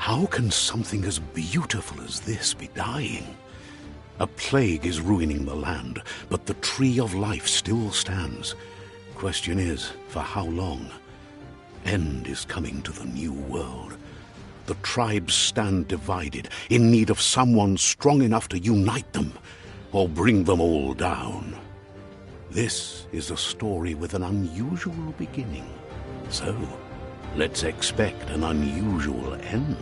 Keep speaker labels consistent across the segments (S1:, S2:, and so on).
S1: How can something as beautiful as this be dying? A plague is ruining the land, but the tree of life still stands. Question is, for how long? End is coming to the new world. The tribes stand divided, in need of someone strong enough to unite them, or bring them all down. This is a story with an unusual beginning. So, let's expect an unusual end.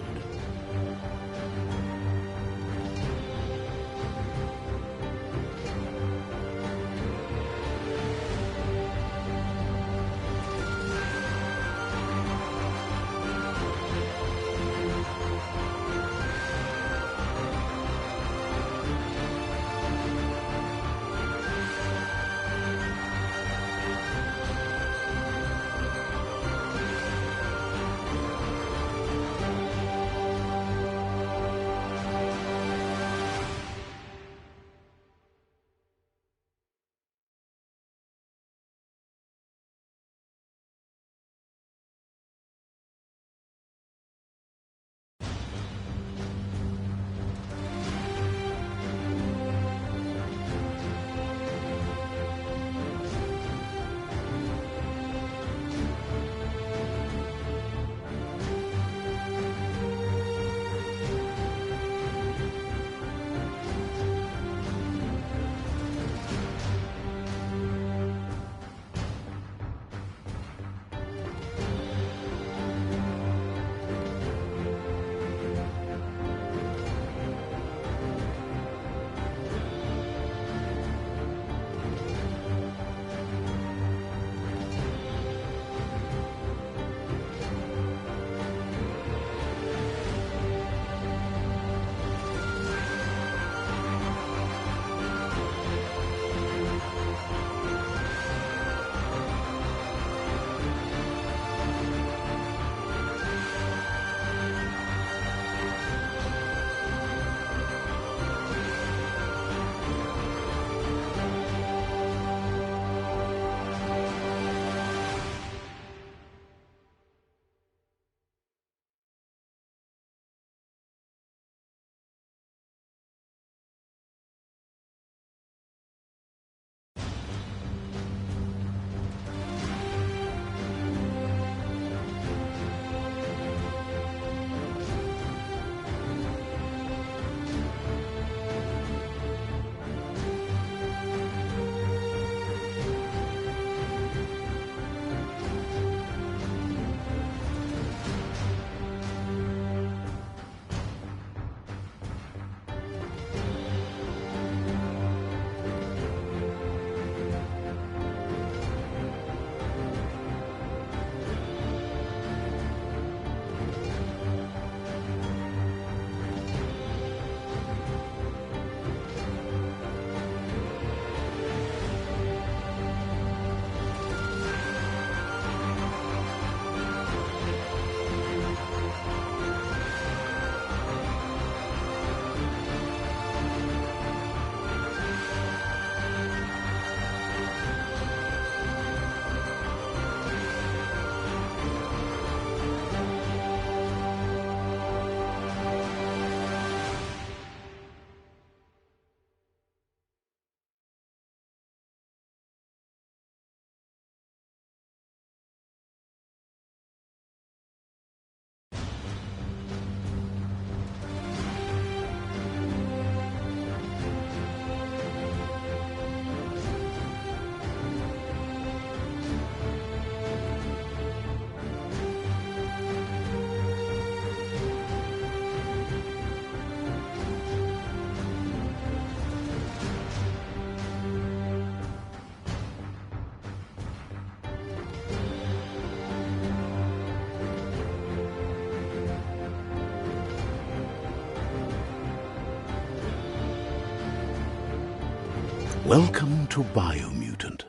S1: Welcome to Biomutant.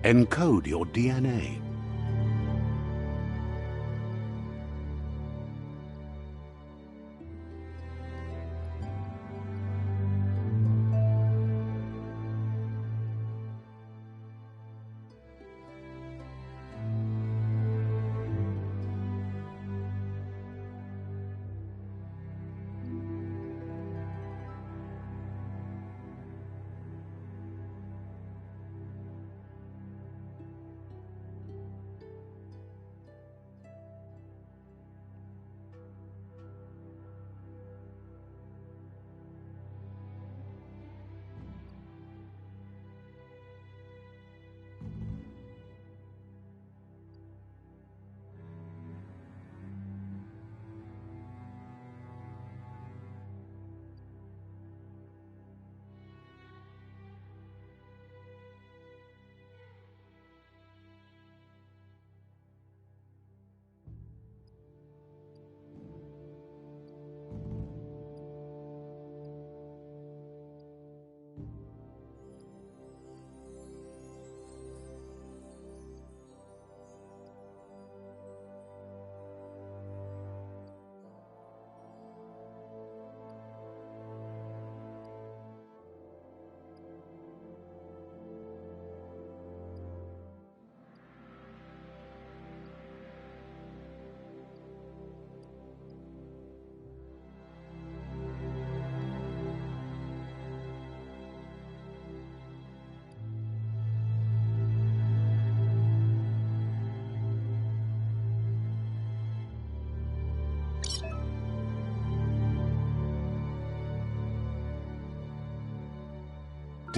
S1: Encode your DNA.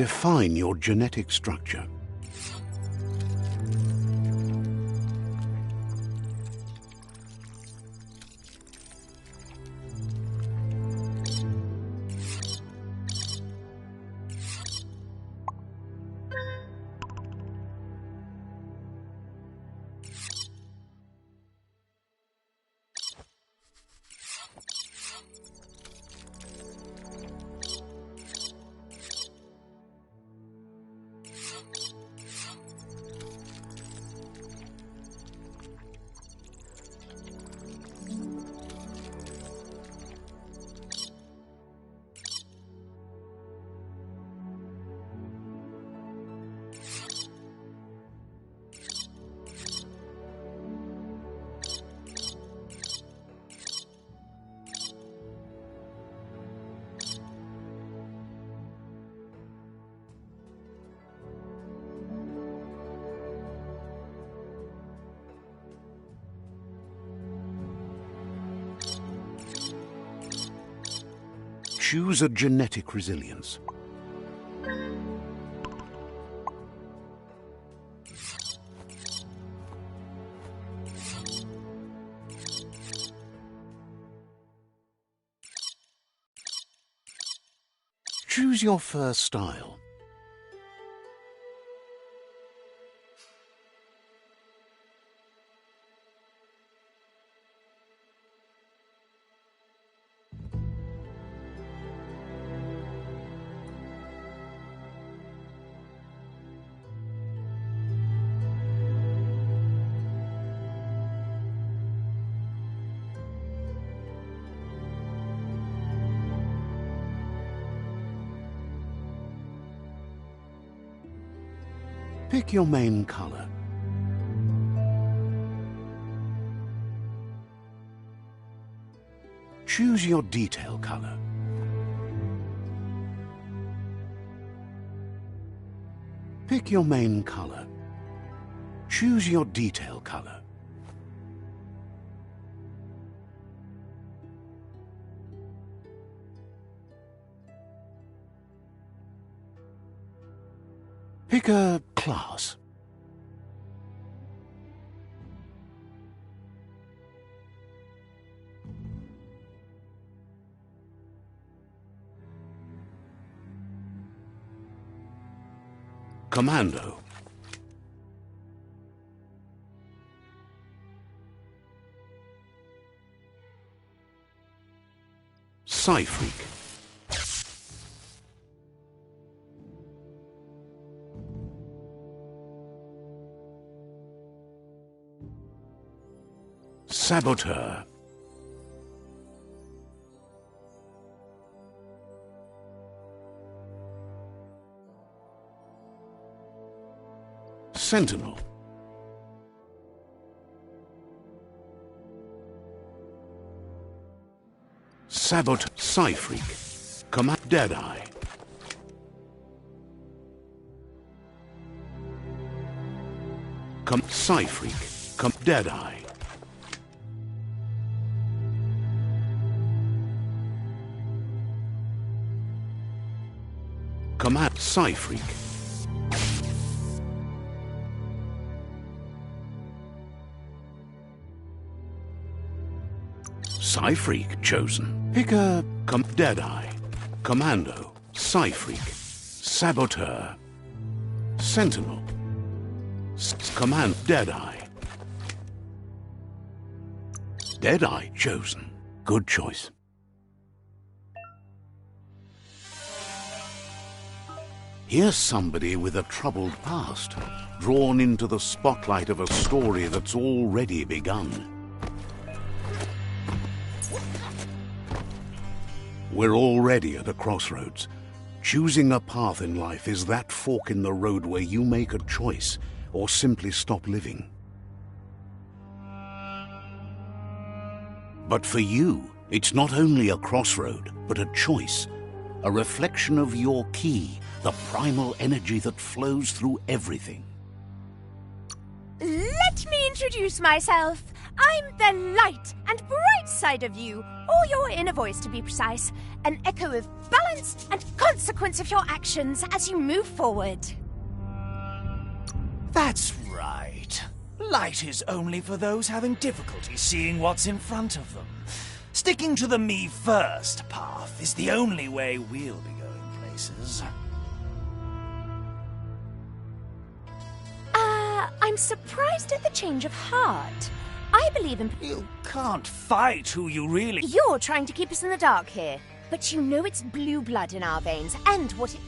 S1: Define your genetic structure. Choose a genetic resilience. Choose your first style. Pick your main color. Choose your detail color. Pick your main color. Choose your detail color. Pick a class. Commando. Psy-Freak. Saboteur. Sentinel. Psy-Freak. Command Deadeye. Psy-Freak. Deadeye. Command Psy-Freak. Psy-Freak chosen. Pick a Deadeye. Commando. Psy-Freak. Saboteur. Sentinel. Command Deadeye. Deadeye chosen. Good choice. Here's somebody with a troubled past, drawn into the spotlight of a story that's already begun. We're already at a crossroads. Choosing a path in life is that fork in the road where you make a choice or simply stop living. But for you, it's not only a crossroad, but a choice, a reflection of your key, the primal energy that flows through everything.
S2: Let me introduce myself. I'm the light and bright side of you, or your inner voice to be precise, an echo of balance and consequence of your actions as you move forward.
S3: That's right. Light is only for those having difficulty seeing what's in front of them. Sticking to the me first path is the only way we'll be going places.
S2: I'm surprised at the change of heart. I believe in...
S3: You can't fight who you really...
S2: You're trying to keep us in the dark here, but you know it's blue blood in our veins, and what it...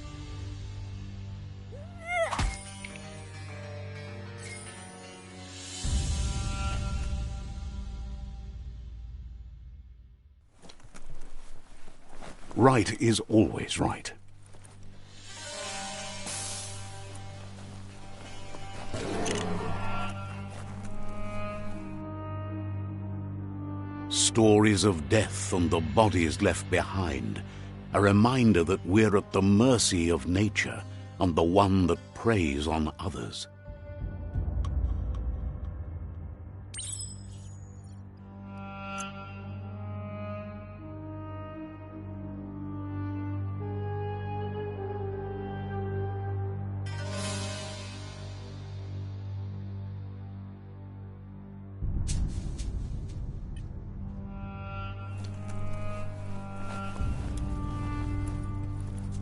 S1: Right is always right. Stories of death and the bodies left behind, a reminder that we're at the mercy of nature and the one that preys on others.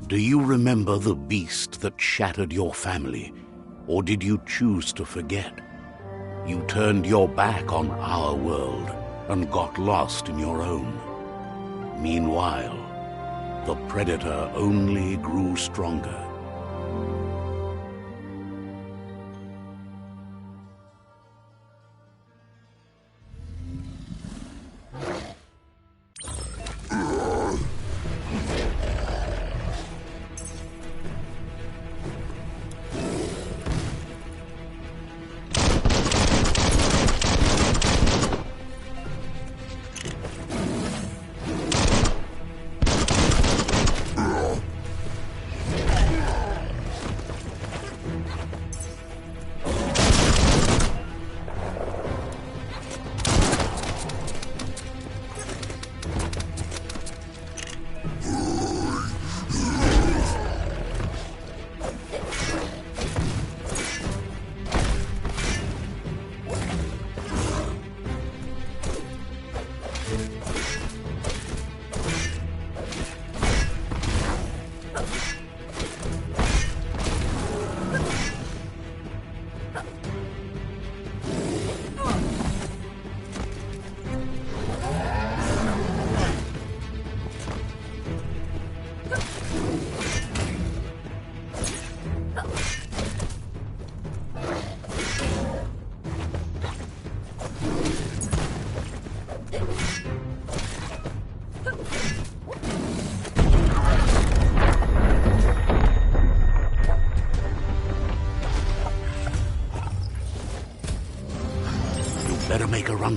S1: Do you remember the beast that shattered your family, or did you choose to forget? You turned your back on our world and got lost in your own. Meanwhile, the predator only grew stronger.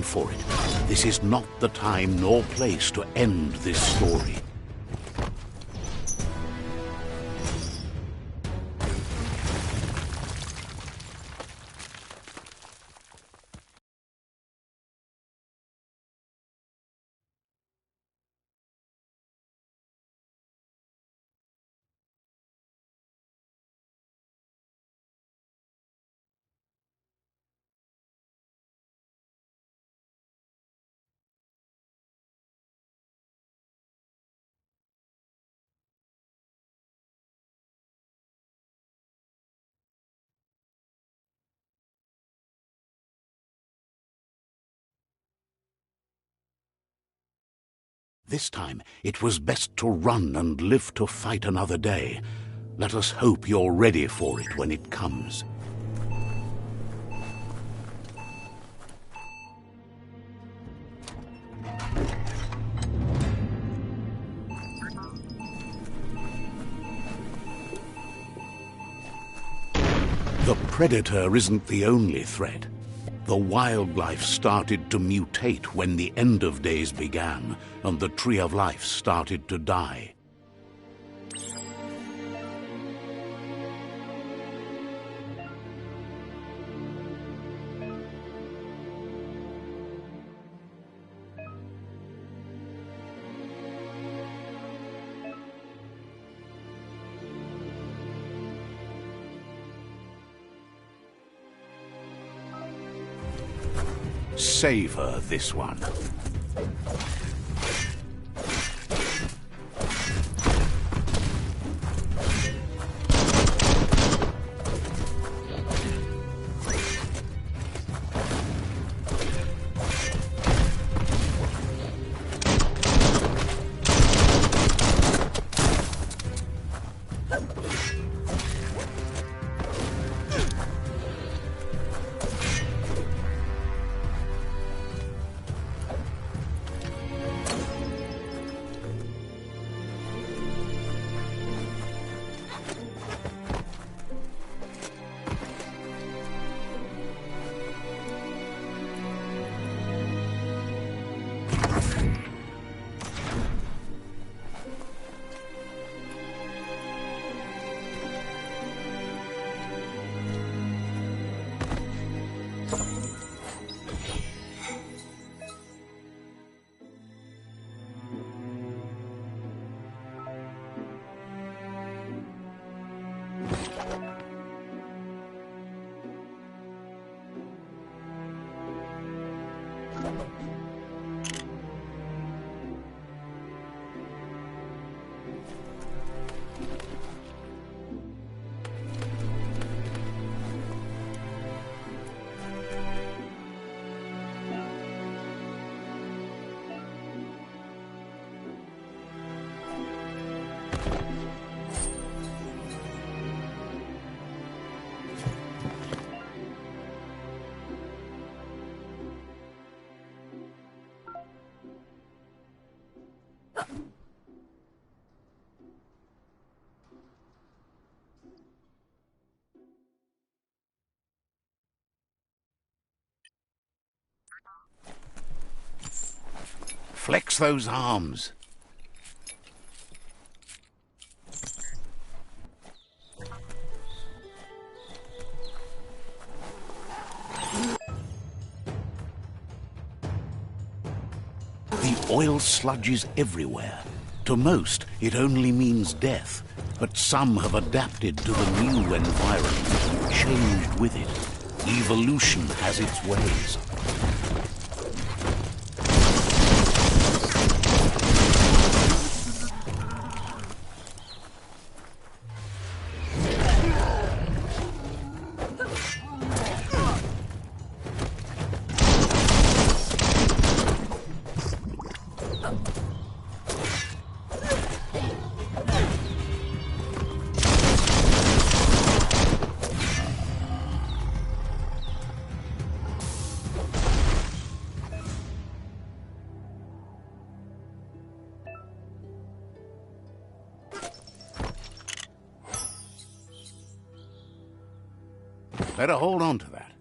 S1: for it. This is not the time nor place to end this story. This time, it was best to run and live to fight another day. Let us hope you're ready for it when it comes. The predator isn't the only threat. The wildlife started to mutate when the end of days began, and the Tree of Life started to die. Savor this one. Flex those arms. The oil sludges everywhere. To most, it only means death, but some have adapted to the new environment and changed with it. Evolution has its ways. Better hold on to that.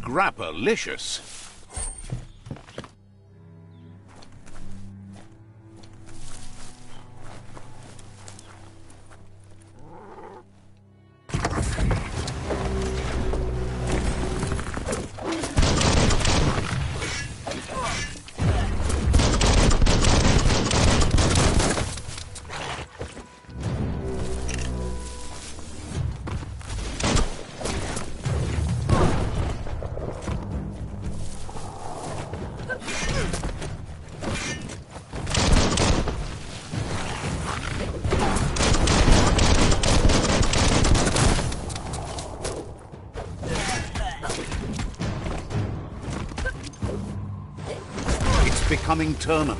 S1: Grappa-licious. Becoming terminal.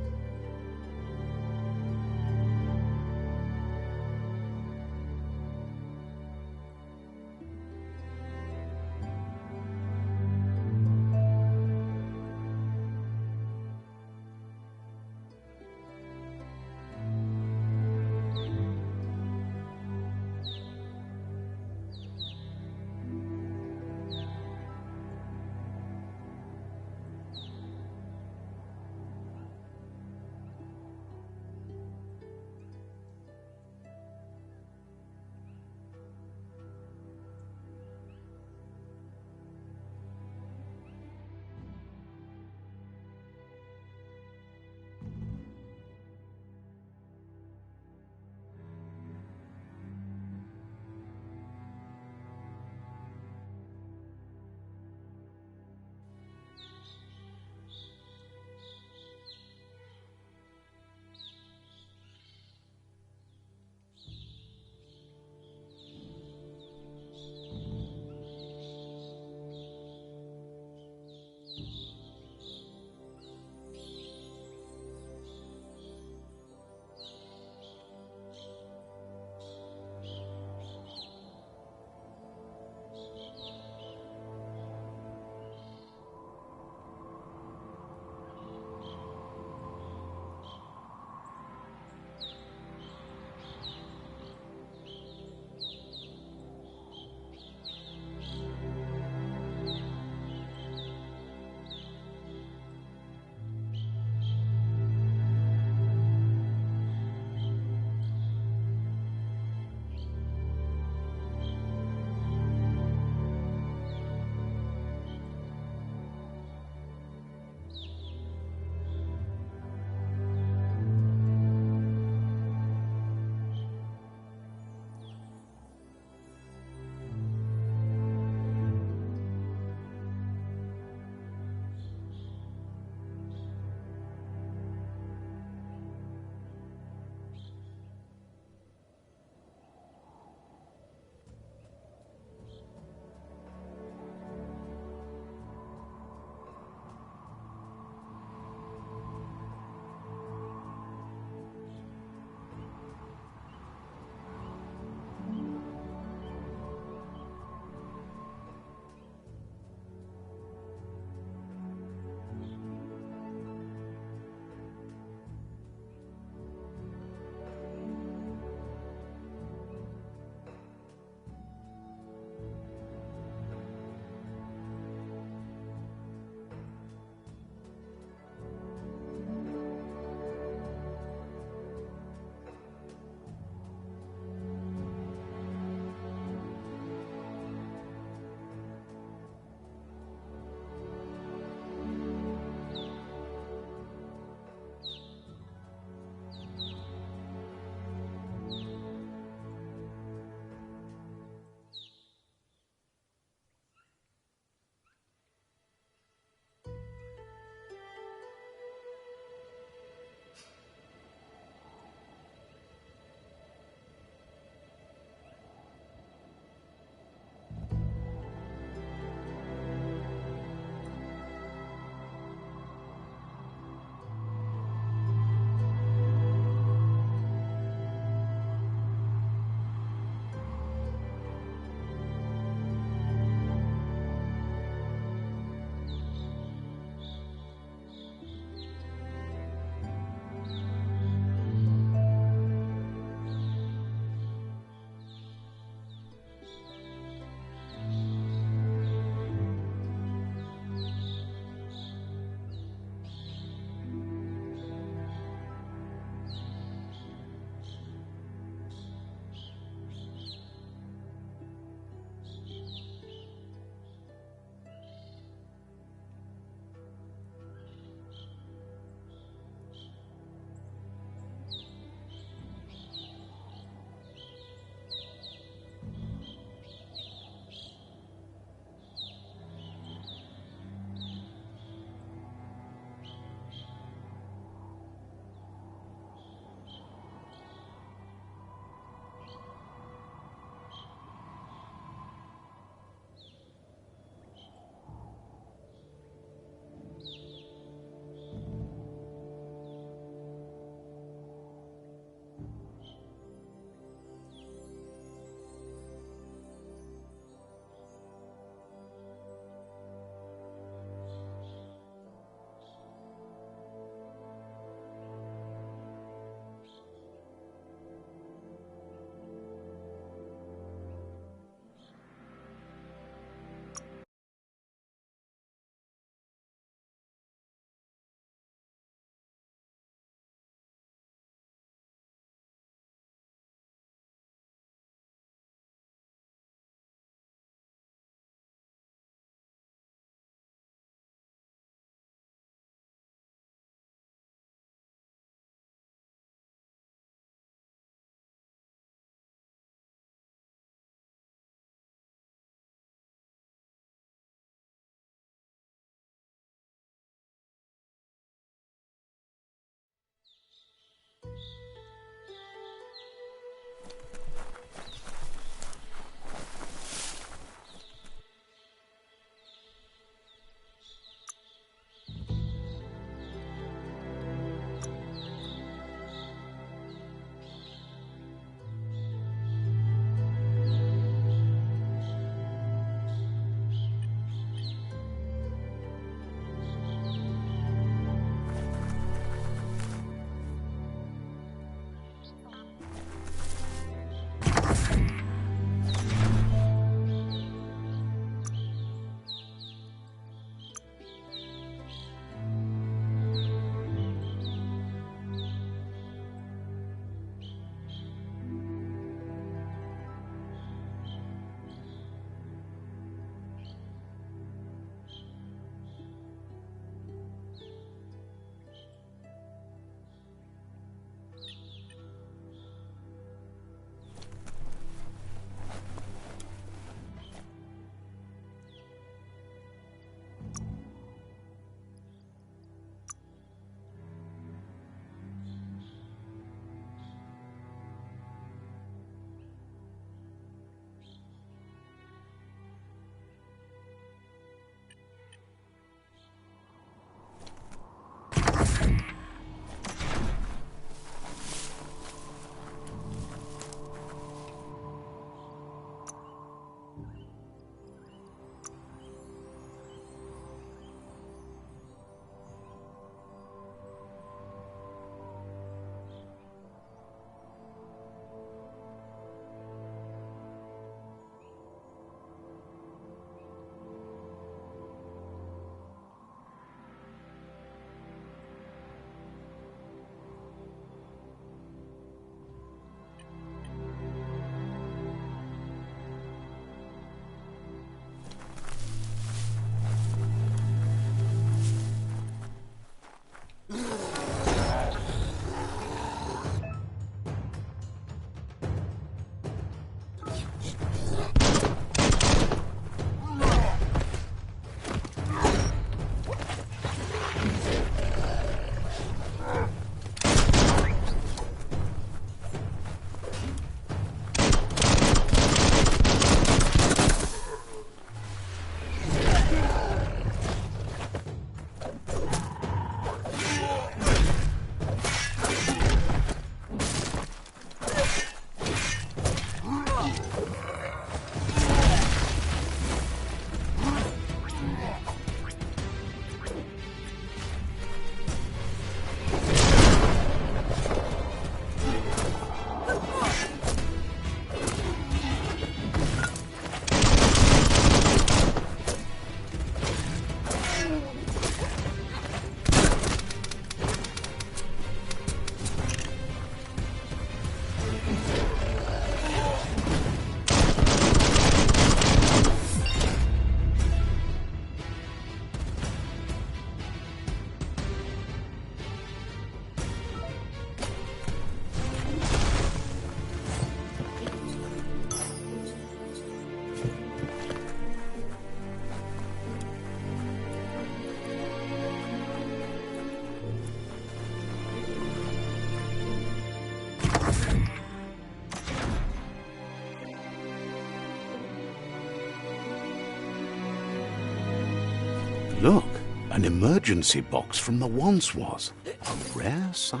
S1: An emergency box from the once was. A rare sight.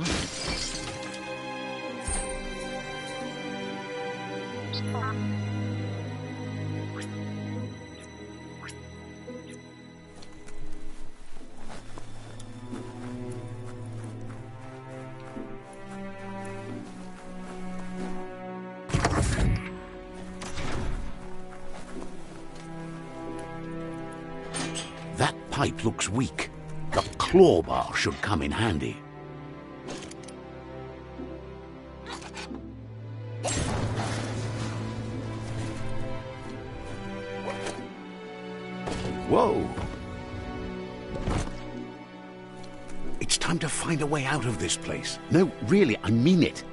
S1: That pipe looks weak. The claw bar should come in handy. Whoa! It's time to find a way out of this place. No, really, I mean it.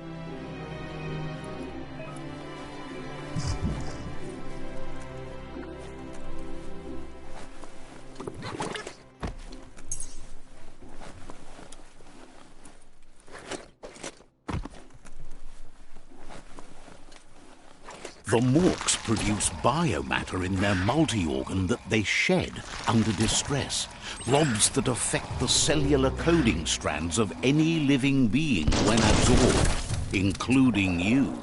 S1: The morks produce biomatter in their multi-organ that they shed under distress, rods that affect the cellular coding strands of any living being when absorbed, including you.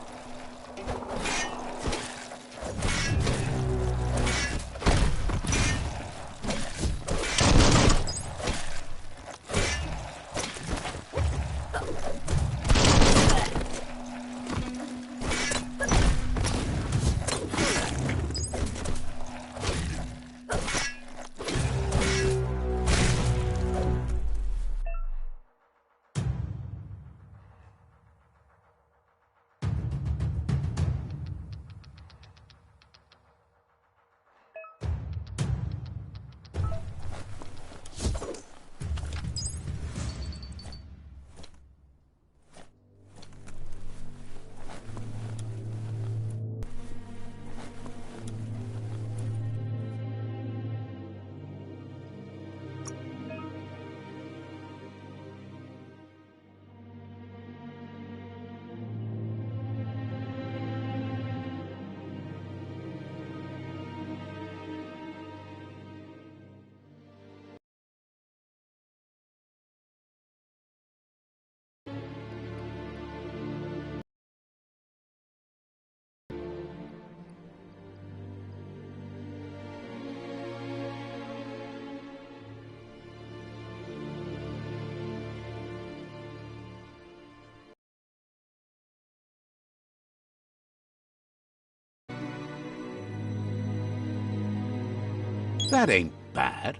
S1: That ain't bad.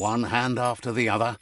S1: One hand after the other.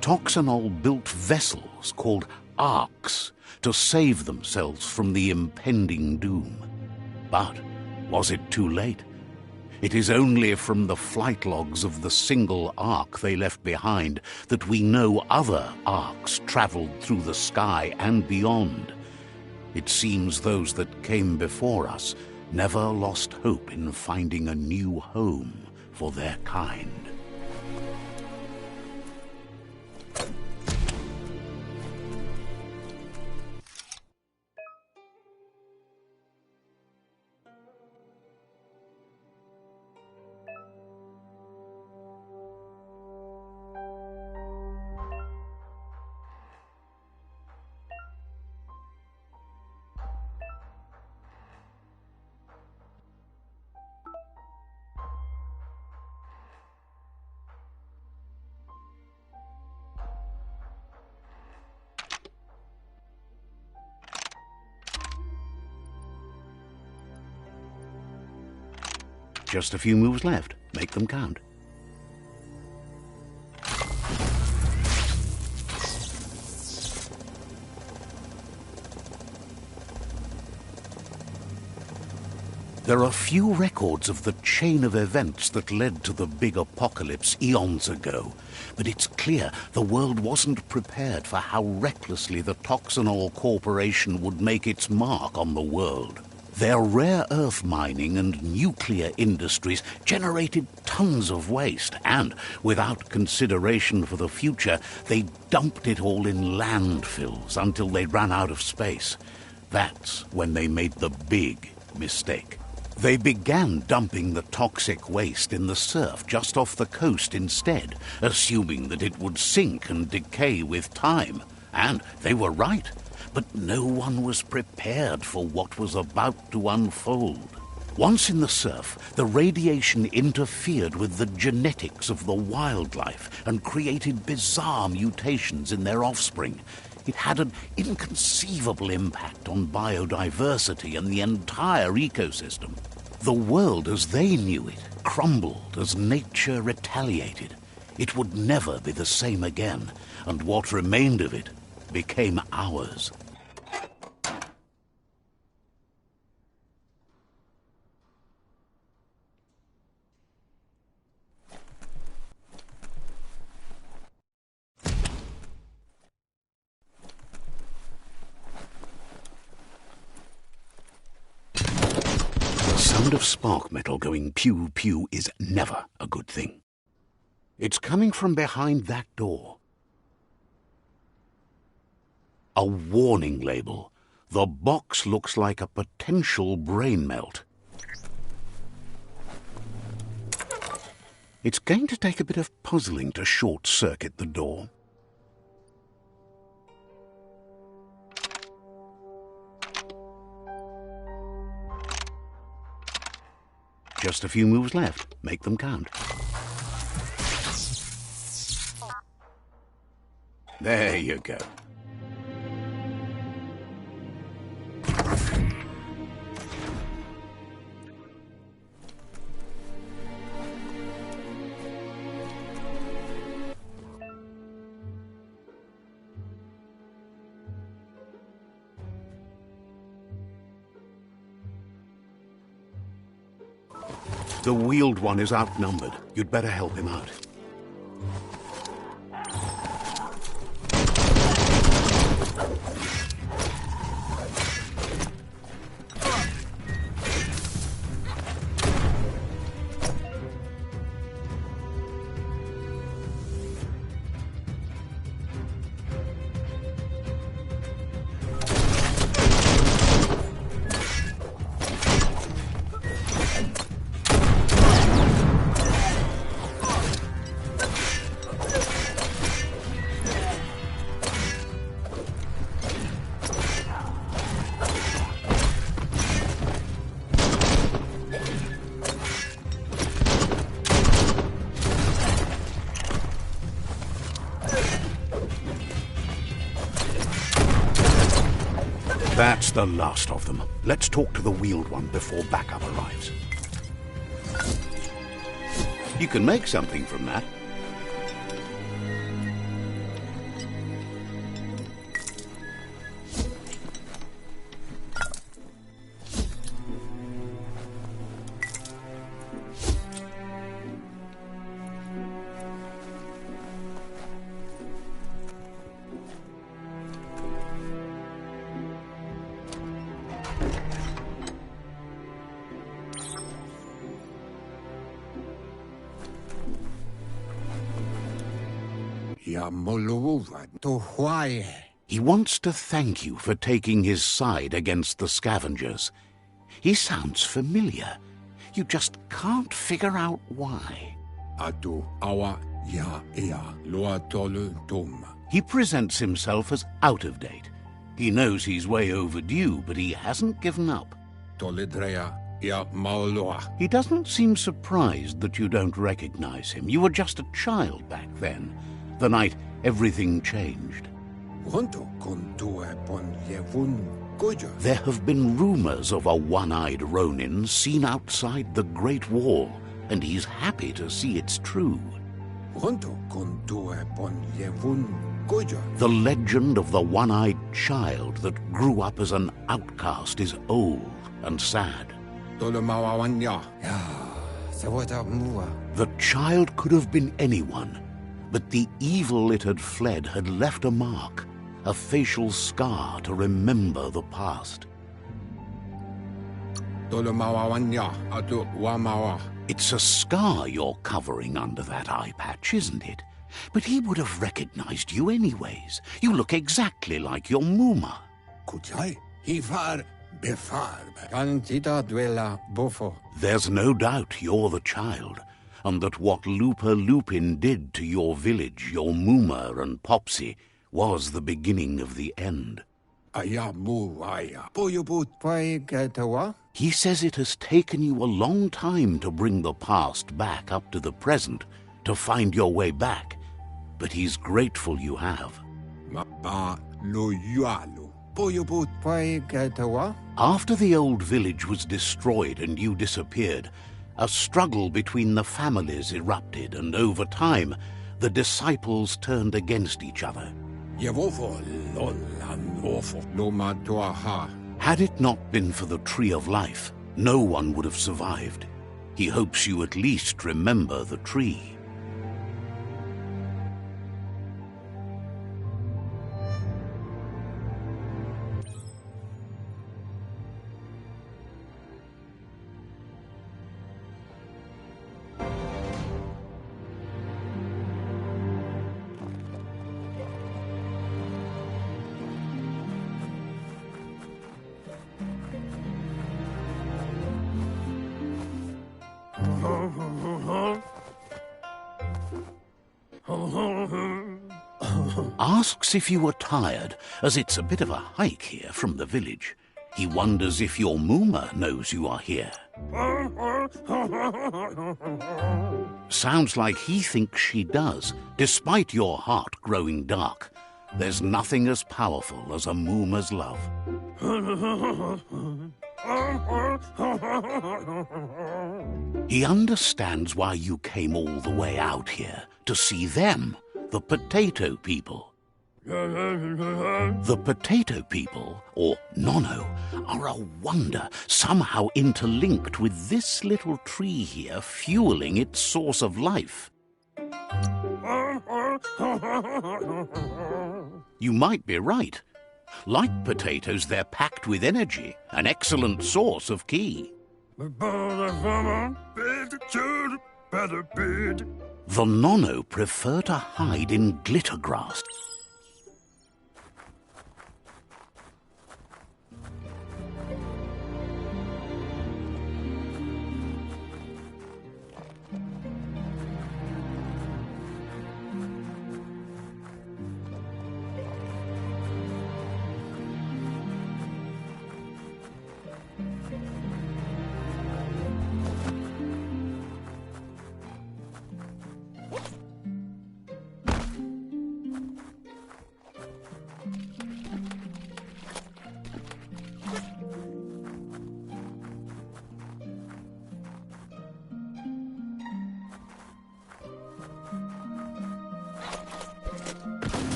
S1: Toxanol built vessels called arks to save themselves from the impending doom. But was it too late? It is only from the flight logs of the single ark they left behind that we know other arks traveled through the sky and beyond. It seems those that came before us never lost hope in finding a new home for their kind. Just a few moves left. Make them count. There are few records of the chain of events that led to the big apocalypse eons ago, but it's clear the world wasn't prepared for how recklessly the Toxanol Corporation would make its mark on the world. Their rare earth mining and nuclear industries generated tons of waste, and, without consideration for the future, they dumped it all in landfills until they ran out of space. That's when they made the big mistake. They began dumping the toxic waste in the surf just off the coast instead, assuming that it would sink and decay with time. And they were right. But no one was prepared for what was about to unfold. Once in the surf, the radiation interfered with the genetics of the wildlife and created bizarre mutations in their offspring. It had an inconceivable impact on biodiversity and the entire ecosystem. The world as they knew it crumbled as nature retaliated. It would never be the same again, and what remained of it became ours. The sound of spark metal going pew-pew is never a good thing. It's coming from behind that door. A warning label. The box looks like a potential brain melt. It's going to take a bit of puzzling to short-circuit the door. Just a few moves left. Make them count. There you go. The wheeled one is outnumbered. You'd better help him out. That's the last of them. Let's talk to the wheeled one before backup arrives. You can make something from that. He wants to thank you for taking his side against the scavengers. He sounds familiar. You just can't figure out why. He presents himself as out of date. He knows he's way overdue, but he hasn't given up. He doesn't seem surprised that you don't recognize him. You were just a child back then, the night everything changed. There have been rumors of a one-eyed Ronin seen outside the Great Wall, and he's happy to see it's true. The legend of the one-eyed child that grew up as an outcast is old and sad. The child could have been anyone, but the evil it had fled had left a mark, a facial scar to remember the past. It's a scar you're covering under that eye patch, isn't it? But he would have recognized you anyways. You look exactly like your Muma. There's no doubt you're the child, and that what LUPA-LUPIN did to your village, your Muma and Popsy, was the beginning of the end. He says it has taken you a long time to bring the past back up to the present, to find your way back, but he's grateful you have. After the old village was destroyed and you disappeared, a struggle between the families erupted, and over time, the disciples turned against each other. Had it not been for the Tree of Life, no one would have survived. He hopes you at least remember the tree. Asks if you were tired, as it's a bit of a hike here from the village. He wonders if your Muma knows you are here. Sounds like he thinks she does, despite your heart growing dark. There's nothing as powerful as a Muma's love. He understands why you came all the way out here, to see them, the potato people. The potato people, or NONO, are a wonder, somehow interlinked with this little tree here, fueling its source of life. You might be right. Like potatoes, they're packed with energy, an excellent source of ki. The NONO prefer to hide in glittergrass.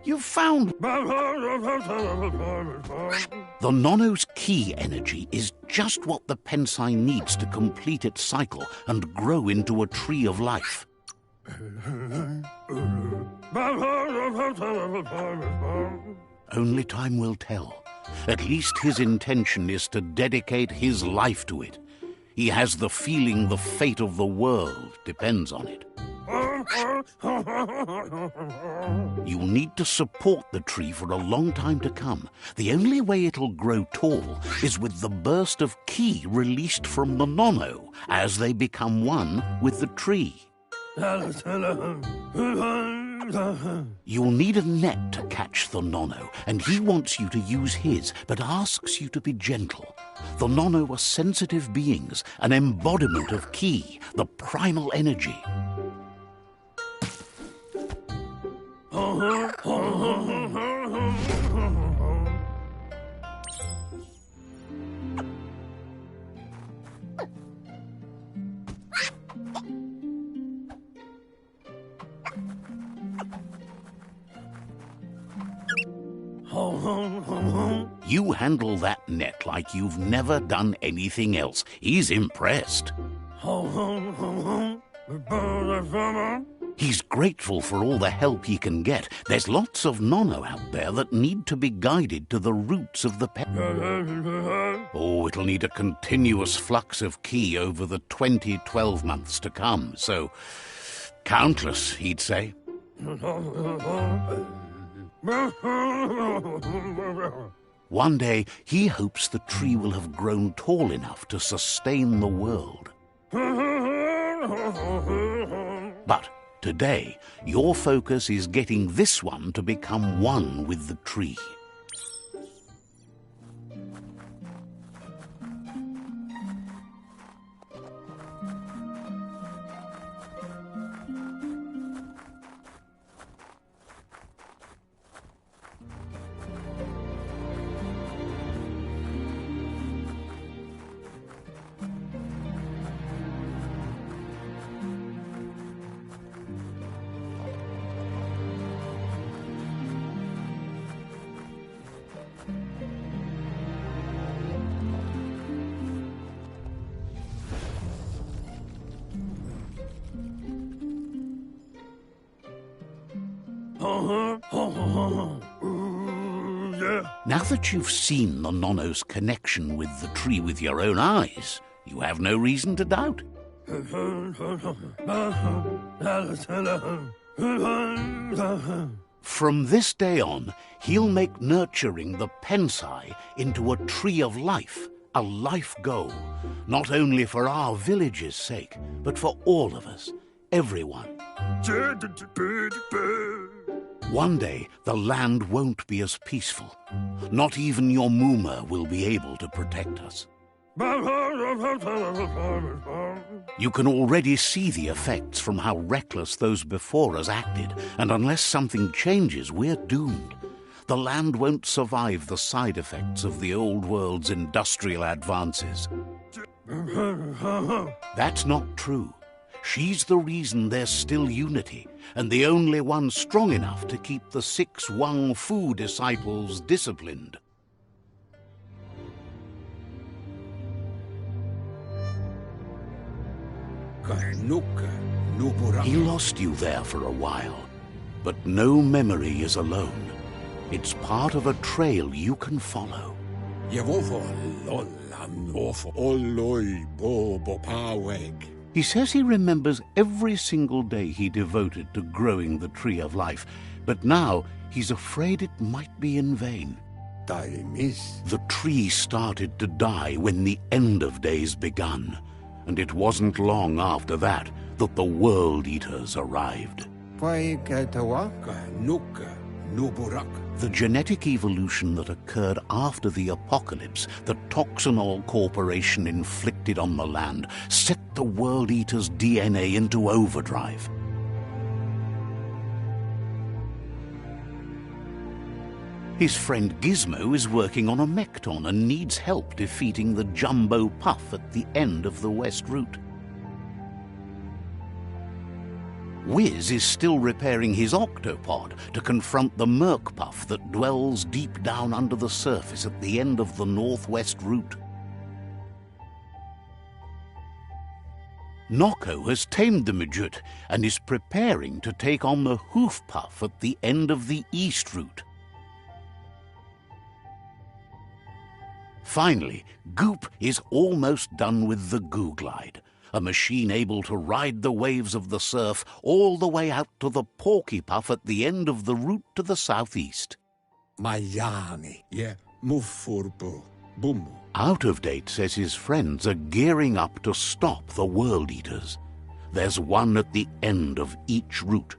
S1: You've found... The Nono's key energy is just what the Pensai needs to complete its cycle and grow into a tree of life. Only time will tell. At least his intention is to dedicate his life to it. He has the feeling the fate of the world depends on it. You'll need to support the tree for a long time to come. The only way it'll grow tall is with the burst of ki released from the Nono as they become one with the tree. You'll need a net to catch the Nono, and he wants you to use his, but asks you to be gentle. The Nono are sensitive beings, an embodiment of ki, the primal energy. You handle that net like you've never done anything else. He's impressed. He's grateful for all the help he can get. There's lots of Nono out there that need to be guided to the roots of the Oh, it'll need a continuous flux of ki over the 12 months to come, so countless, he'd say. One day, he hopes the tree will have grown tall enough to sustain the world. But today, your focus is getting this one to become one with the tree. Now that you've seen the Nono's connection with the tree with your own eyes, you have no reason to doubt. From this day on, he'll make nurturing the Pensai into a tree of life, a life goal, not only for our village's sake, but for all of us, everyone. One day, the land won't be as peaceful. Not even your Muma will be able to protect us. You can already see the effects from how reckless those before us acted, and unless something changes, we're doomed. The land won't survive the side effects of the old world's industrial advances. That's not true. She's the reason there's still unity, and the only one strong enough to keep the 6 Wang Fu disciples disciplined. He lost you there for a while, but no memory is alone. It's part of a trail you can follow. He says he remembers every single day he devoted to growing the Tree of Life, but now he's afraid it might be in vain. The tree started to die when the end of days begun, and it wasn't long after that that the World Eaters arrived. The genetic evolution that occurred after the apocalypse that Toxanol Corporation inflicted on the land set the World Eater's DNA into overdrive. His friend Gizmo is working on a Mekton and needs help defeating the Jumbo Puff at the end of the West Route. Wiz is still repairing his octopod to confront the murk-puff that dwells deep down under the surface at the end of the northwest route. Noko has tamed the midget and is preparing to take on the hoof puff at the end of the east route. Finally, Goop is almost done with the Goo Glide, a machine able to ride the waves of the surf all the way out to the Porky Puff at the end of the route to the southeast.
S4: Mayani, yeah, Mufurbo, Bumu.
S1: Out of Date says his friends are gearing up to stop the World Eaters. There's one at the end of each route.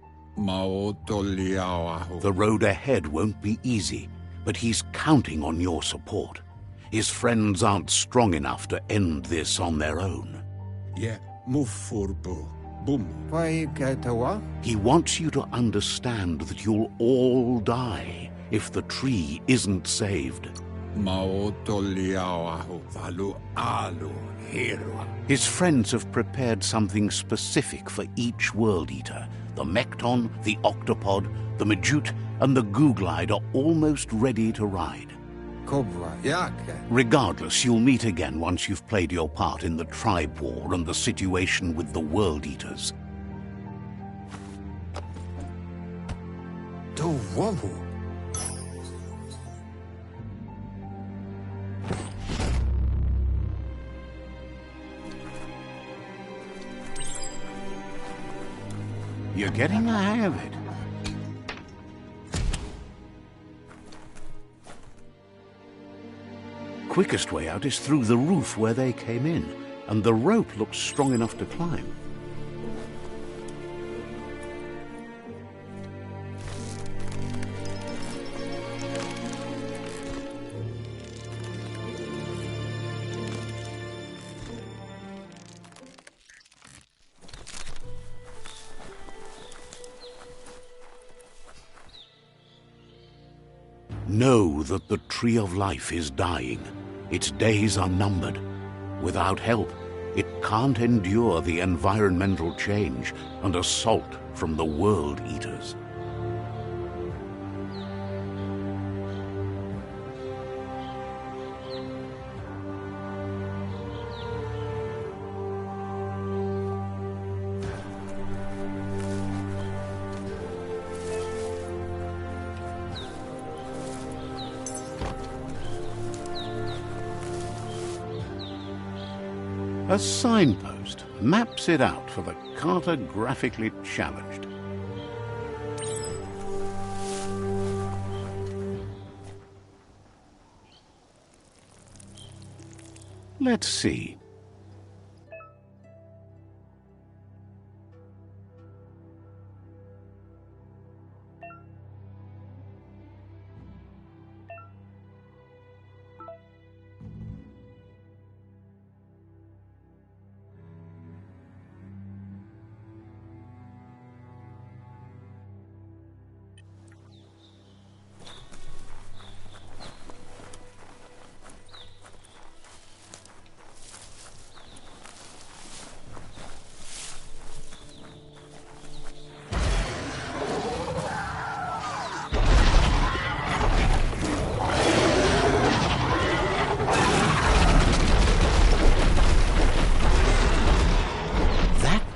S1: The road ahead won't be easy, but he's counting on your support. His friends aren't strong enough to end this on their own.
S4: Yeah, Mufurbo, Bumu.
S1: He wants you to understand that you'll all die if the tree isn't saved. His friends have prepared something specific for each World Eater. The Mekton, the Octopod, the Majute, and the Goo Glide are almost ready to ride. Regardless, you'll meet again once you've played your part in the tribe war and the situation with the World Eaters. You're getting the hang of it. Quickest way out is through the roof where they came in, and the rope looks strong enough to climb. Know that the Tree of Life is dying. Its days are numbered. Without help, it can't endure the environmental change and assault from the World Eaters. A signpost maps it out for the cartographically challenged. Let's see.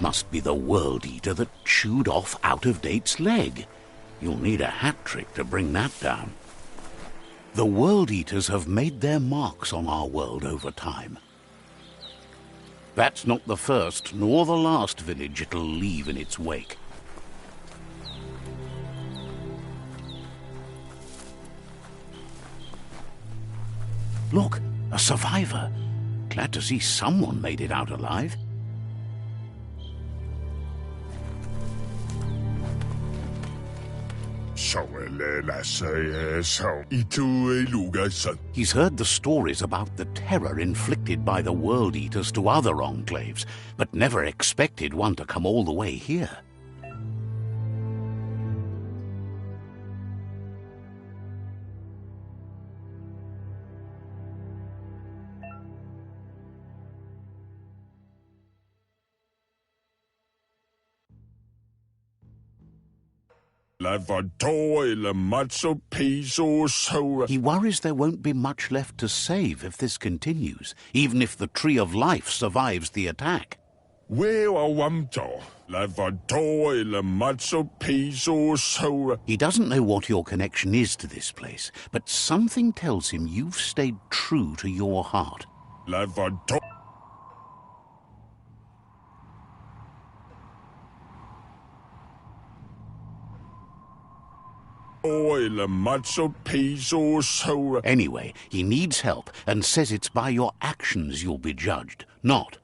S1: Must be the World Eater that chewed off Out of Date's leg. You'll need a hat trick to bring that down. The World Eaters have made their marks on our world over time. That's not the first nor the last village it'll leave in its wake. Look, a survivor. Glad to see someone made it out alive. He's heard the stories about the terror inflicted by the World Eaters to other enclaves, but never expected one to come all the way here. He worries there won't be much left to save if this continues, even if the Tree of Life survives the attack. He doesn't know what your connection is to this place, but something tells him you've stayed true to your heart. Anyway, he needs help and says it's by your actions you'll be judged, not.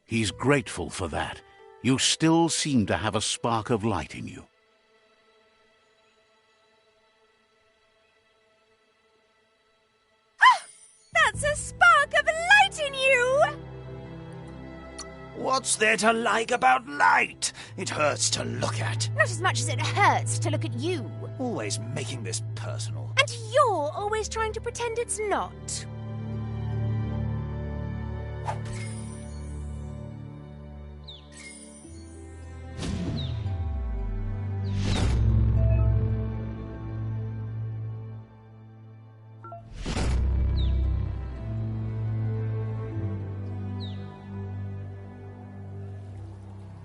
S1: He's grateful for that. You still seem to have a spark of light in you.
S2: That's a spark of light in you!
S3: What's there to like about light? It hurts to look at.
S2: Not as much as it hurts to look at you.
S3: Always making this personal.
S2: And you're always trying to pretend it's not.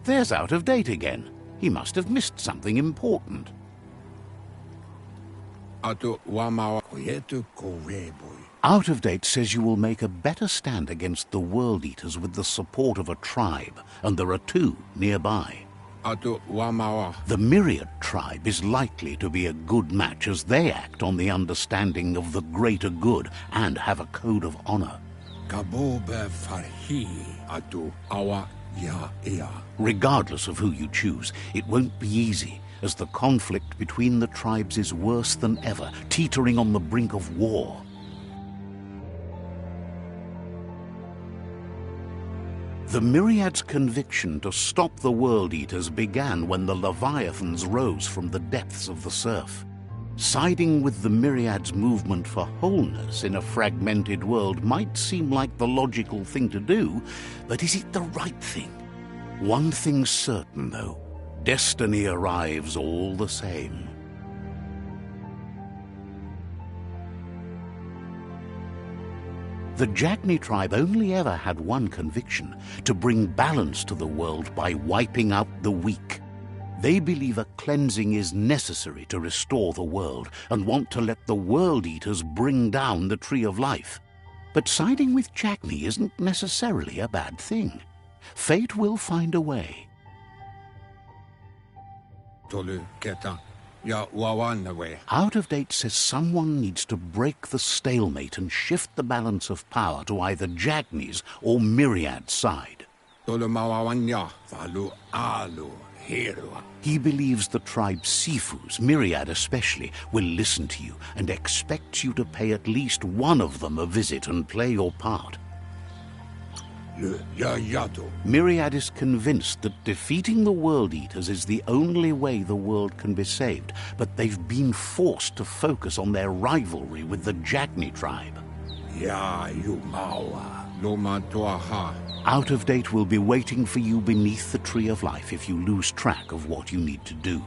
S1: There's Out of Date again. He must have missed something important. Out of Date says you will make a better stand against the World Eaters with the support of a tribe, and there are two nearby. The Myriad tribe is likely to be a good match as they act on the understanding of the greater good and have a code of honor. Regardless of who you choose, it won't be easy, as the conflict between the tribes is worse than ever, teetering on the brink of war. The Myriad's conviction to stop the World Eaters began when the Leviathans rose from the depths of the surf. Siding with the Myriad's movement for wholeness in a fragmented world might seem like the logical thing to do, but is it the right thing? One thing's certain, though. Destiny arrives all the same. The Jagni tribe only ever had one conviction: to bring balance to the world by wiping out the weak. They believe a cleansing is necessary to restore the world and want to let the World Eaters bring down the Tree of Life. But siding with Jagni isn't necessarily a bad thing. Fate will find a way. Out of Date says someone needs to break the stalemate and shift the balance of power to either Jagni's or Myriad's side. He believes the tribe's Sifus, Myriad especially, will listen to you and expects you to pay at least one of them a visit and play your part. Myriad is convinced that defeating the World Eaters is the only way the world can be saved, but they've been forced to focus on their rivalry with the Jagni tribe. Out of Date will be waiting for you beneath the Tree of Life if you lose track of what you need to do.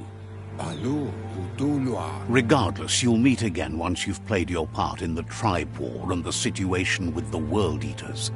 S1: Regardless, you'll meet again once you've played your part in the tribe war and the situation with the World Eaters.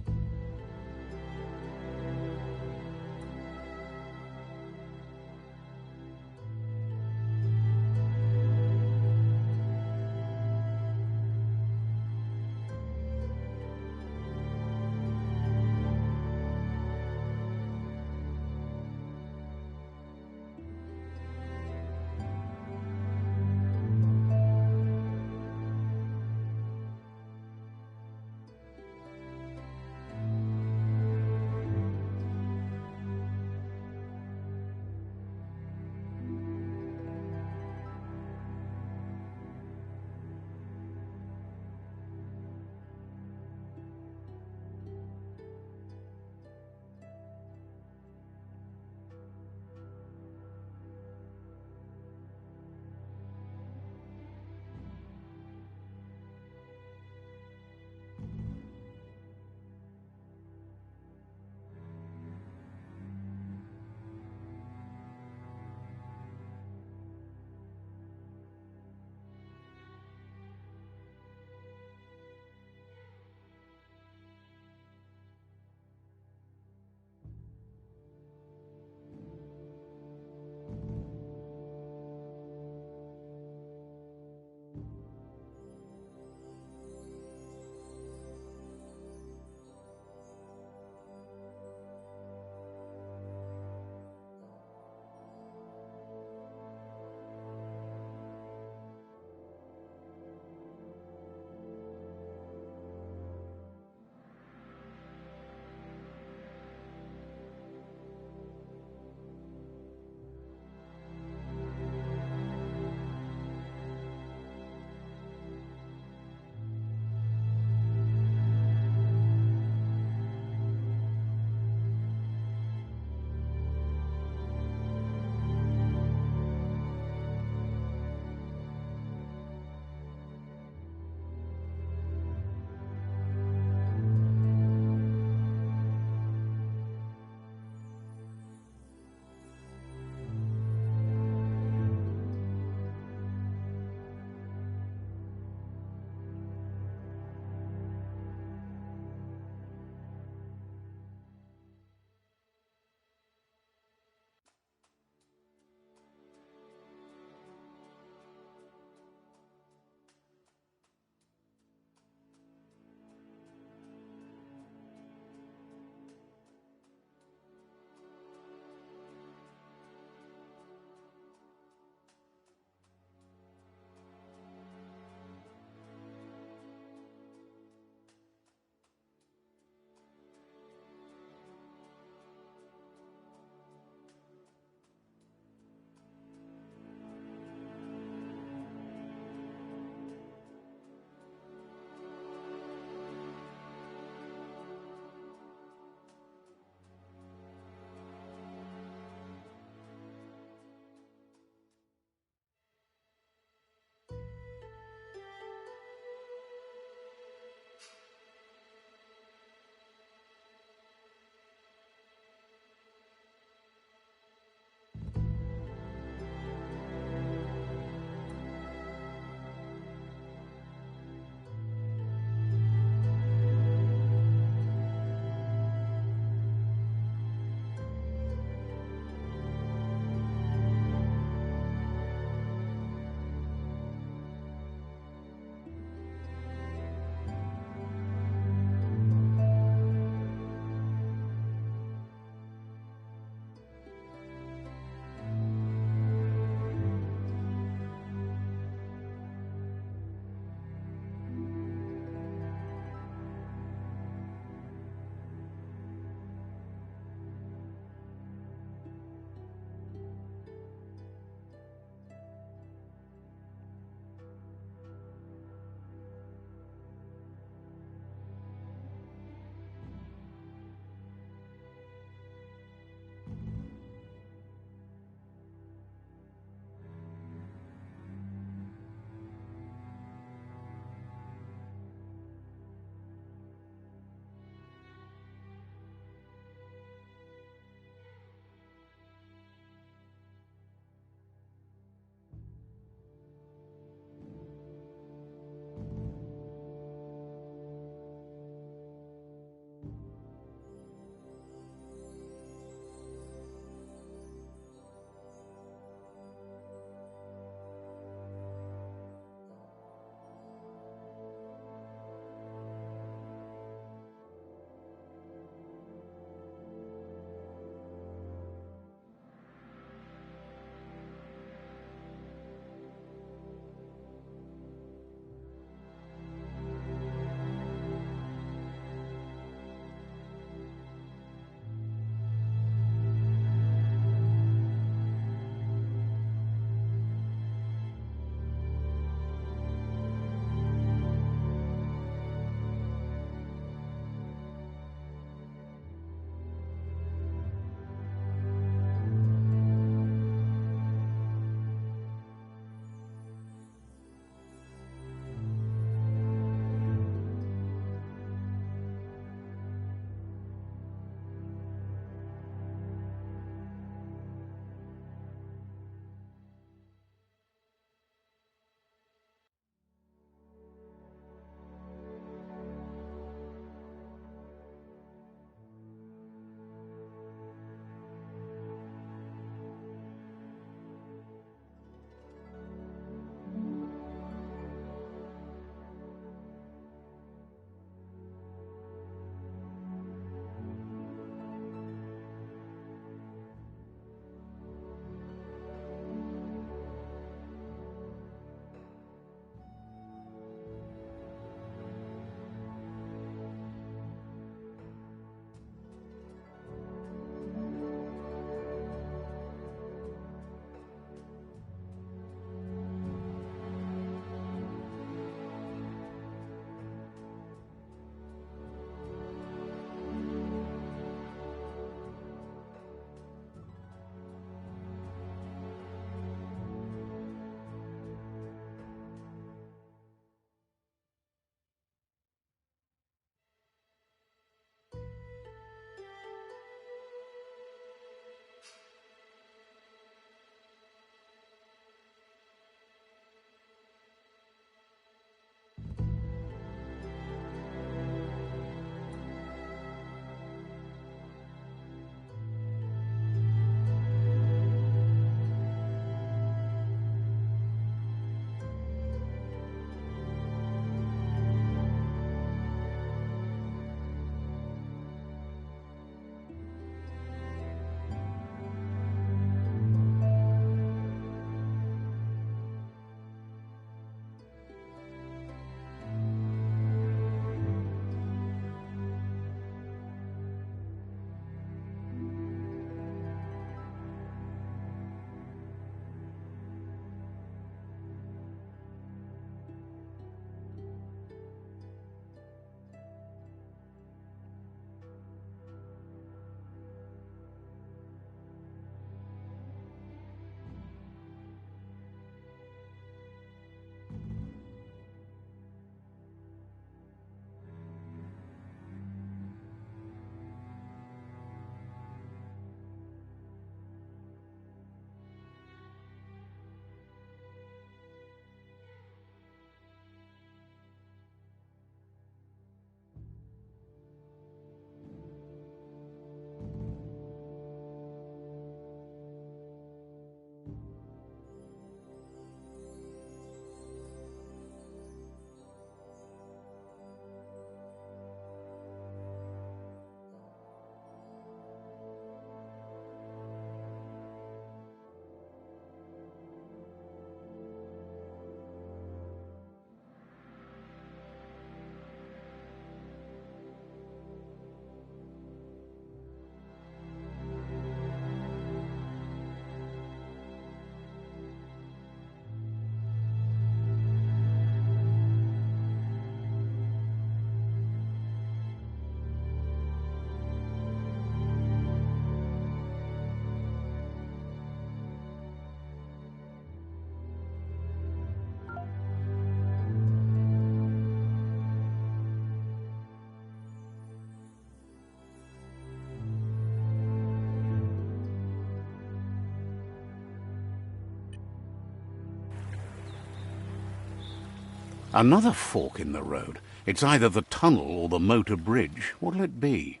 S1: Another fork in the road. It's either the tunnel or the motor bridge. What'll it be?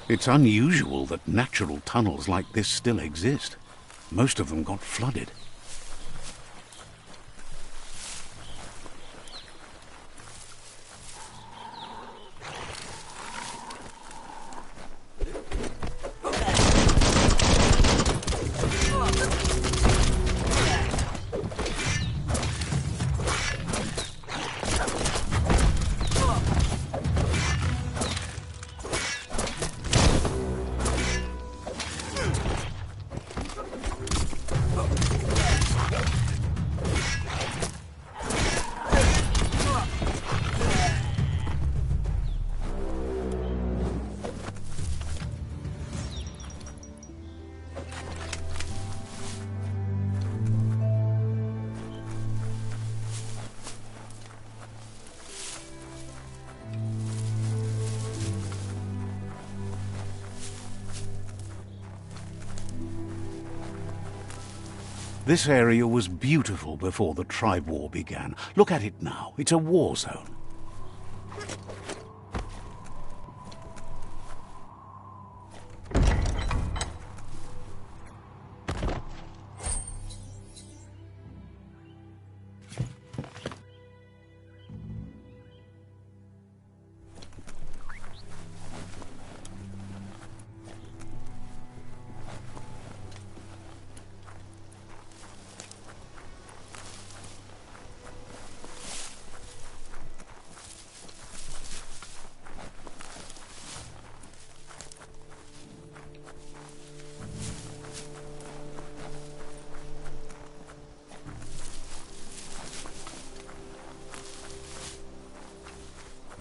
S1: It's unusual that natural tunnels like this still exist. Most of them got flooded. This area was beautiful before the tribe war began. Look at it now. It's a war zone.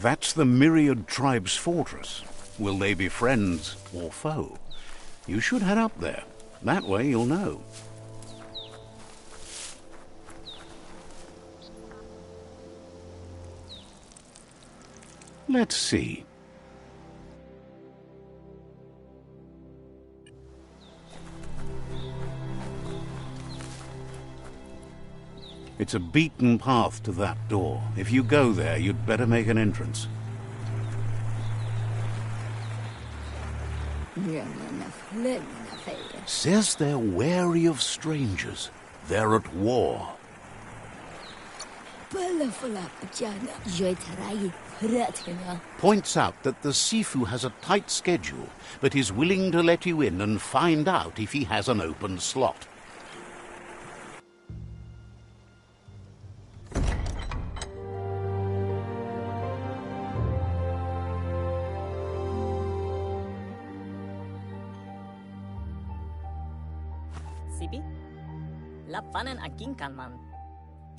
S1: That's the Myriad Tribe's fortress. Will they be friends or foe? You should head up there. That way you'll know. Let's see. It's a beaten path to that door. If you go there, you'd better make an entrance. Says they're wary of strangers. They're at war. Points out that the Sifu has a tight schedule, but is willing to let you in and find out if he has an open slot.
S5: La fanen akin kalman.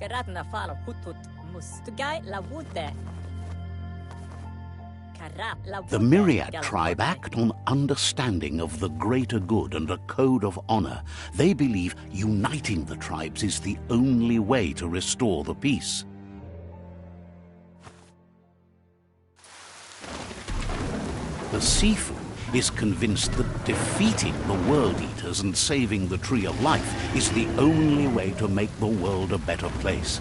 S5: Kerat na fala hutut mustugai la wute.
S1: The Myriad tribe act on understanding of the greater good and a code of honor. They believe uniting the tribes is the only way to restore the peace. The Sifu is convinced that defeating the World Eaters and saving the Tree of Life is the only way to make the world a better place.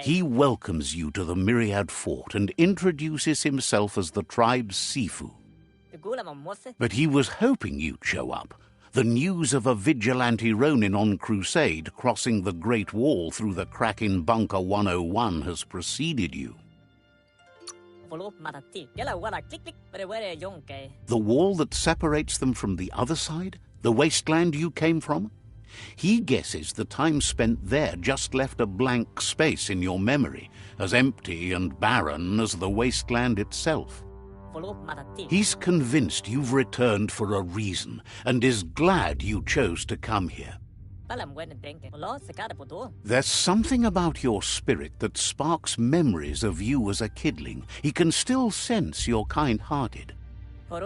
S1: He welcomes you to the Myriad Fort and introduces himself as the tribe's Sifu. But he was hoping you'd show up. The news of a vigilante Ronin on crusade crossing the Great Wall through the crack in Bunker 101 has preceded you. The wall that separates them from the other side? The wasteland you came from? He guesses the time spent there just left a blank space in your memory, as empty and barren as the wasteland itself. He's convinced you've returned for a reason, and is glad you chose to come here. There's something about your spirit that sparks memories of you as a kidling. He can still sense you're kind-hearted. The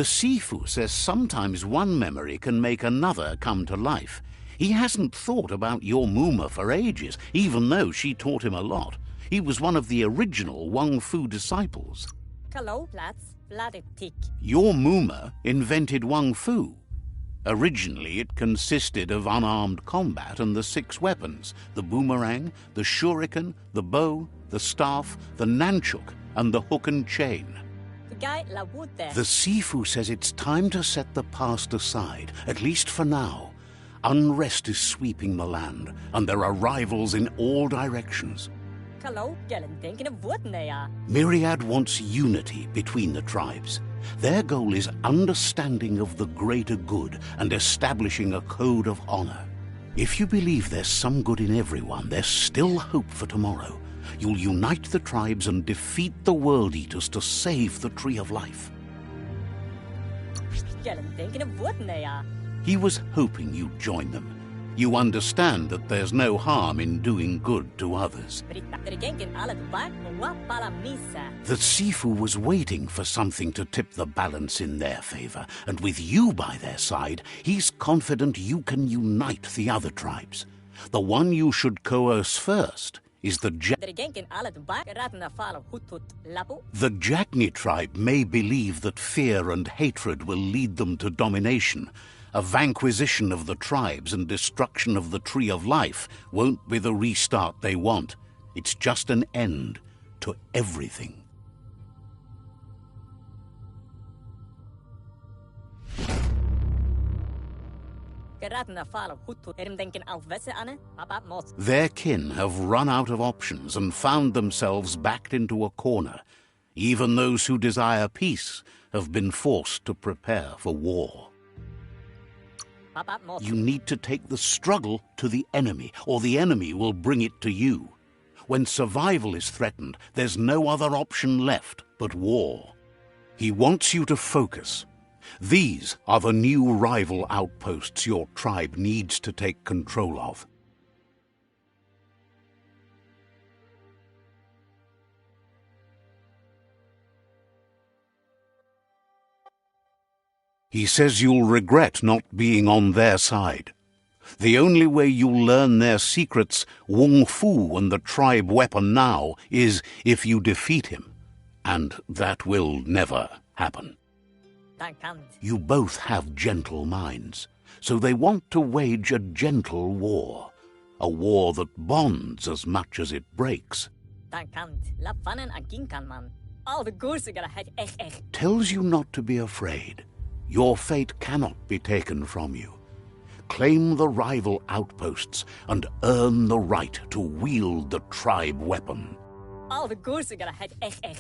S1: Sifu says sometimes one memory can make another come to life. He hasn't thought about your Muma for ages, even though she taught him a lot. He was one of the original Wang Fu disciples. Your Muma invented Wang Fu. Originally, it consisted of unarmed combat and the 6 weapons: the boomerang, the shuriken, the bow, the staff, the nunchuk, and the hook and chain. The Sifu says it's time to set the past aside, at least for now. Unrest is sweeping the land, and there are rivals in all directions. Myriad wants unity between the tribes. Their goal is understanding of the greater good and establishing a code of honor. If you believe there's some good in everyone, there's still hope for tomorrow. You'll unite the tribes and defeat the World Eaters to save the Tree of Life. He was hoping you'd join them. You understand that there's no harm in doing good to others. The Sifu was waiting for something to tip the balance in their favor, and with you by their side, he's confident you can unite the other tribes. The one you should coerce first is the Jagni tribe may believe that fear and hatred will lead them to domination. A vanquisition of the tribes and destruction of the Tree of Life won't be the restart they want. It's just an end to everything. Their kin have run out of options and found themselves backed into a corner. Even those who desire peace have been forced to prepare for war. You need to take the struggle to the enemy, or the enemy will bring it to you. When survival is threatened, there's no other option left but war. He wants you to focus. These are the new rival outposts your tribe needs to take control of. He says you'll regret not being on their side. The only way you'll learn their secrets, Wung Fu and the tribe weapon now, is if you defeat him. And that will never happen. You both have gentle minds, so they want to wage a gentle war. A war that bonds as much as it breaks. Tells you not to be afraid. Your fate cannot be taken from you. Claim the rival outposts and earn the right to wield the tribe weapon.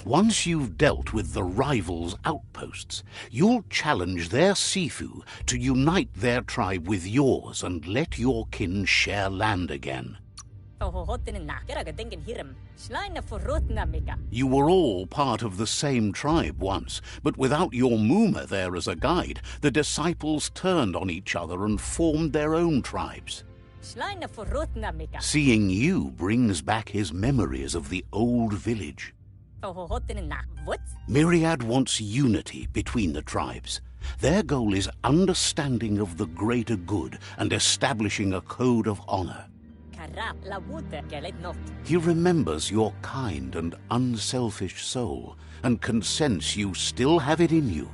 S1: Once you've dealt with the rivals' outposts, you'll challenge their Sifu to unite their tribe with yours and let your kin share land again. You were all part of the same tribe once, but without your Muma there as a guide, the disciples turned on each other and formed their own tribes. Seeing you brings back his memories of the old village. Myriad wants unity between the tribes. Their goal is understanding of the greater good and establishing a code of honor. He remembers your kind and unselfish soul and can sense you still have it in you.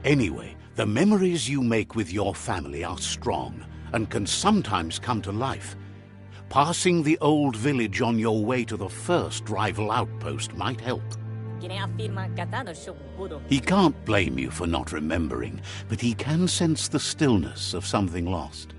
S1: Anyway, the memories you make with your family are strong and can sometimes come to life. Passing the old village on your way to the first rival outpost might help. He can't blame you for not remembering, but he can sense the stillness of something lost.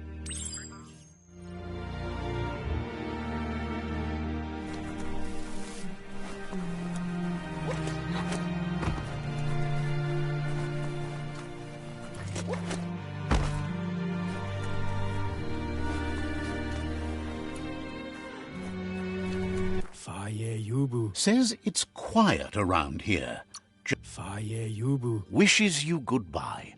S1: Says it's quiet around here. Wishes you goodbye.